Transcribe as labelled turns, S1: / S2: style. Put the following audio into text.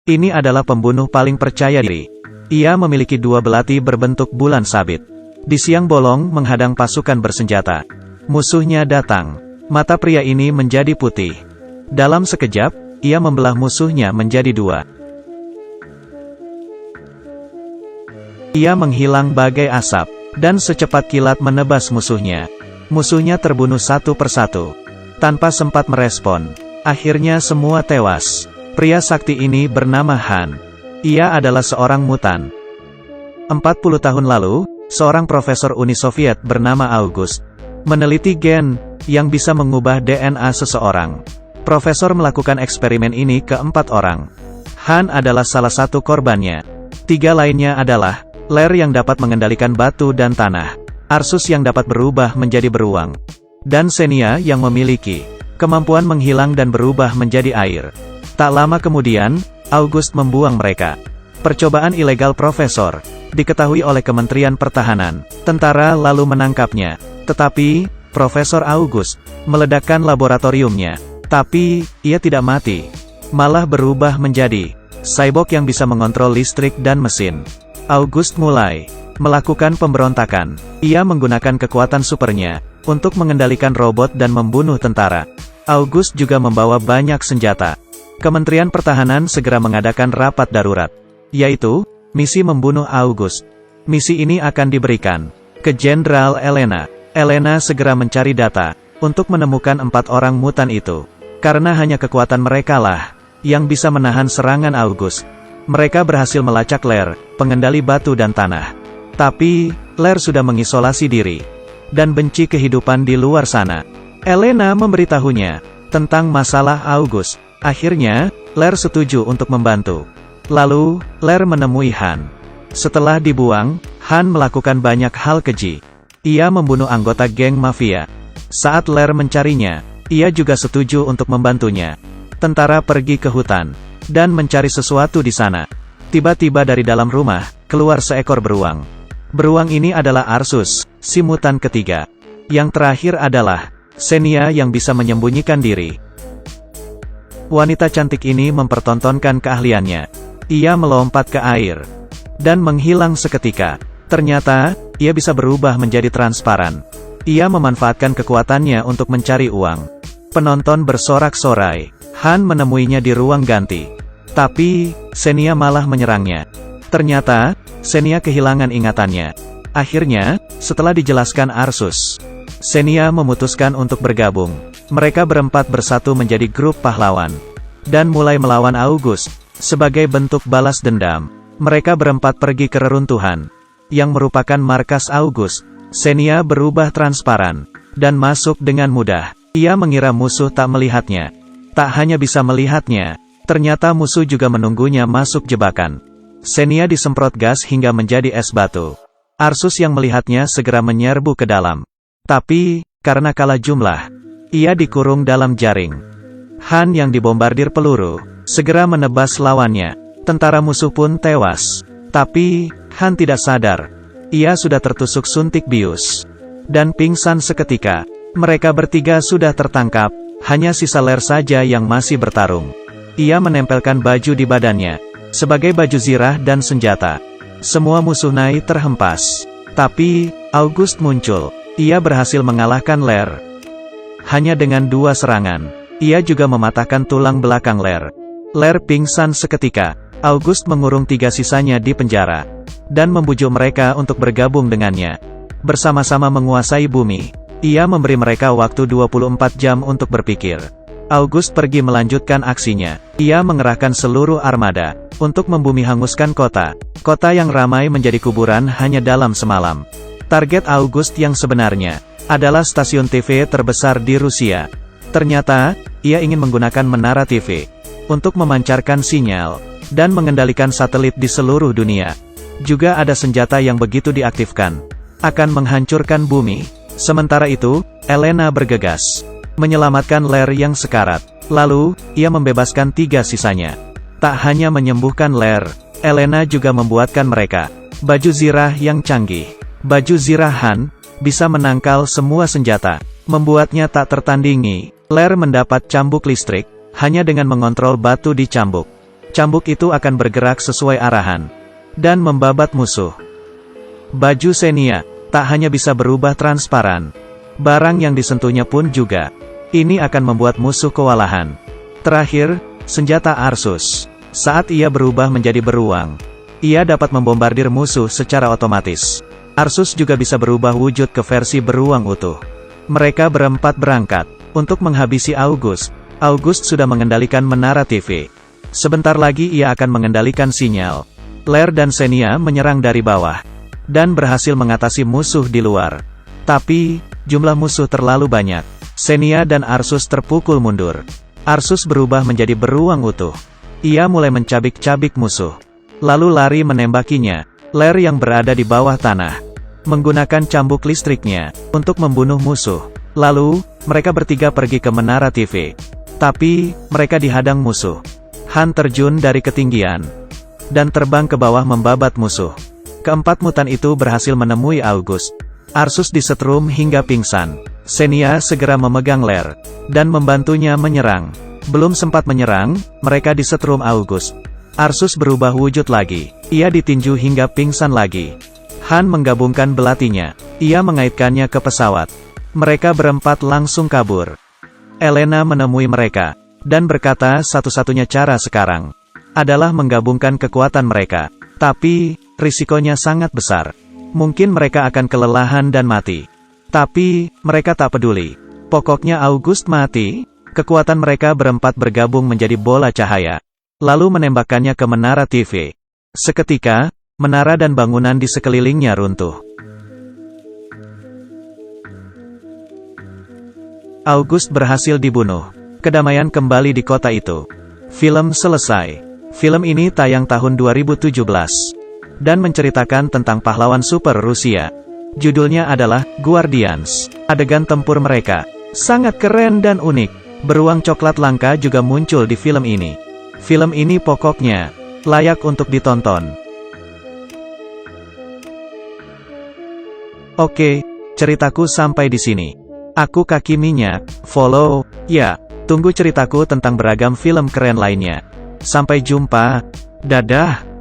S1: Ini adalah pembunuh paling percaya diri. Ia memiliki dua belati berbentuk bulan sabit. Di siang bolong menghadang pasukan bersenjata. Musuhnya datang. Mata pria ini menjadi putih. Dalam sekejap, ia membelah musuhnya menjadi dua. Ia menghilang bagai asap, dan secepat kilat menebas musuhnya. Musuhnya terbunuh satu persatu. Tanpa sempat merespon. Akhirnya semua tewas. Pria sakti ini bernama Han. Ia adalah seorang mutan. 40 tahun lalu, seorang profesor Uni Soviet bernama August meneliti gen yang bisa mengubah DNA seseorang. Profesor melakukan eksperimen ini ke 4 orang. Han adalah salah satu korbannya. 3 lainnya adalah Ler yang dapat mengendalikan batu dan tanah, Arsus yang dapat berubah menjadi beruang, dan Xenia yang memiliki kemampuan menghilang dan berubah menjadi air. Tak lama kemudian, August membuang mereka. Percobaan ilegal Profesor diketahui oleh Kementerian Pertahanan. Tentara lalu menangkapnya. Tetapi, Profesor August meledakkan laboratoriumnya. Tapi, ia tidak mati. Malah berubah menjadi cyborg yang bisa mengontrol listrik dan mesin. August mulai melakukan pemberontakan. Ia menggunakan kekuatan supernya untuk mengendalikan robot dan membunuh tentara. August juga membawa banyak senjata. Kementerian Pertahanan segera mengadakan rapat darurat, yaitu misi membunuh August. Misi ini akan diberikan ke Jenderal Elena. Elena segera mencari data untuk menemukan 4 orang mutan itu, karena hanya kekuatan mereka lah yang bisa menahan serangan August. Mereka berhasil melacak Ler, pengendali batu dan tanah. Tapi, Ler sudah mengisolasi diri dan benci kehidupan di luar sana. Elena memberitahunya tentang masalah August. Akhirnya, Ler setuju untuk membantu. Lalu, Ler menemui Han. Setelah dibuang, Han melakukan banyak hal keji. Ia membunuh anggota geng mafia. Saat Ler mencarinya, ia juga setuju untuk membantunya. Tentara pergi ke hutan dan mencari sesuatu di sana. Tiba-tiba dari dalam rumah, keluar seekor beruang. Beruang ini adalah Arsus, si mutan ketiga. Yang terakhir adalah Xenia yang bisa menyembunyikan diri. Wanita cantik ini mempertontonkan keahliannya. Ia melompat ke air dan menghilang seketika. Ternyata, ia bisa berubah menjadi transparan. Ia memanfaatkan kekuatannya untuk mencari uang. Penonton bersorak-sorai. Han menemuinya di ruang ganti. Tapi, Xenia malah menyerangnya. Ternyata, Xenia kehilangan ingatannya. Akhirnya, setelah dijelaskan Arsus, Xenia memutuskan untuk bergabung. Mereka berempat bersatu menjadi grup pahlawan dan mulai melawan August. Sebagai bentuk balas dendam, mereka berempat pergi ke reruntuhan yang merupakan markas August. Xenia berubah transparan dan masuk dengan mudah. Ia mengira musuh tak melihatnya. Tak hanya bisa melihatnya, ternyata musuh juga menunggunya masuk jebakan. Xenia disemprot gas hingga menjadi es batu. Arsus yang melihatnya segera menyerbu ke dalam. Tapi, karena kalah jumlah, ia dikurung dalam jaring. Han yang dibombardir peluru segera menebas lawannya. Tentara musuh pun tewas. Tapi, Han tidak sadar. Ia sudah tertusuk suntik bius dan pingsan seketika. Mereka bertiga sudah tertangkap. Hanya sisa Ler saja yang masih bertarung. Ia menempelkan baju di badannya sebagai baju zirah dan senjata. Semua musuh naik terhempas. Tapi, August muncul. Ia berhasil mengalahkan Ler hanya dengan 2 serangan. Ia juga mematahkan tulang belakang Ler. Ler pingsan seketika. August mengurung 3 sisanya di penjara dan membujuk mereka untuk bergabung dengannya. Bersama-sama menguasai bumi. Ia memberi mereka waktu 24 jam untuk berpikir. August pergi melanjutkan aksinya. Ia mengerahkan seluruh armada untuk membumi hanguskan kota. Kota yang ramai menjadi kuburan hanya dalam semalam. Target August yang sebenarnya adalah stasiun TV terbesar di Rusia. Ternyata, ia ingin menggunakan menara TV untuk memancarkan sinyal dan mengendalikan satelit di seluruh dunia. Juga ada senjata yang begitu diaktifkan akan menghancurkan bumi. Sementara itu, Elena bergegas menyelamatkan Ler yang sekarat. Lalu, ia membebaskan 3 sisanya. Tak hanya menyembuhkan Ler, Elena juga membuatkan mereka baju zirah yang canggih. Baju zirah Han bisa menangkal semua senjata, membuatnya tak tertandingi. Ler mendapat cambuk listrik hanya dengan mengontrol batu di cambuk. Cambuk itu akan bergerak sesuai arahan dan membabat musuh. Baju Xenia tak hanya bisa berubah transparan, barang yang disentuhnya pun juga. Ini akan membuat musuh kewalahan. Terakhir, senjata Arsus. Saat ia berubah menjadi beruang, ia dapat membombardir musuh secara otomatis. Arsus juga bisa berubah wujud ke versi beruang utuh. Mereka berempat berangkat untuk menghabisi August. August sudah mengendalikan menara TV. Sebentar lagi ia akan mengendalikan sinyal. Lair dan Xenia menyerang dari bawah dan berhasil mengatasi musuh di luar. Tapi, jumlah musuh terlalu banyak. Xenia dan Arsus terpukul mundur. Arsus berubah menjadi beruang utuh. Ia mulai mencabik-cabik musuh, lalu lari menembakinya. Lair yang berada di bawah tanah menggunakan cambuk listriknya untuk membunuh musuh. Lalu, mereka bertiga pergi ke menara TV. Tapi, mereka dihadang musuh. Han terjun dari ketinggian dan terbang ke bawah membabat musuh. Keempat mutan itu berhasil menemui August. Arsus disetrum hingga pingsan. Xenia segera memegang Lair dan membantunya menyerang. Belum sempat menyerang, mereka disetrum August. Arsus berubah wujud lagi. Ia ditinju hingga pingsan lagi. Han menggabungkan belatinya. Ia mengaitkannya ke pesawat. Mereka berempat langsung kabur. Elena menemui mereka dan berkata satu-satunya cara sekarang adalah menggabungkan kekuatan mereka. Tapi, risikonya sangat besar. Mungkin mereka akan kelelahan dan mati. Tapi, mereka tak peduli. Pokoknya August mati. Kekuatan mereka berempat bergabung menjadi bola cahaya, lalu menembakkannya ke menara TV. Seketika, menara dan bangunan di sekelilingnya runtuh. August berhasil dibunuh. Kedamaian kembali di kota itu. Film selesai. Film ini tayang tahun 2017 dan menceritakan tentang pahlawan super Rusia. Judulnya adalah Guardians. Adegan tempur mereka sangat keren dan unik. Beruang coklat langka juga muncul di film ini. Film ini pokoknya layak untuk ditonton. Oke, ceritaku sampai di sini. Aku Kaki Minyak, follow, ya, tunggu ceritaku tentang beragam film keren lainnya. Sampai jumpa, dadah.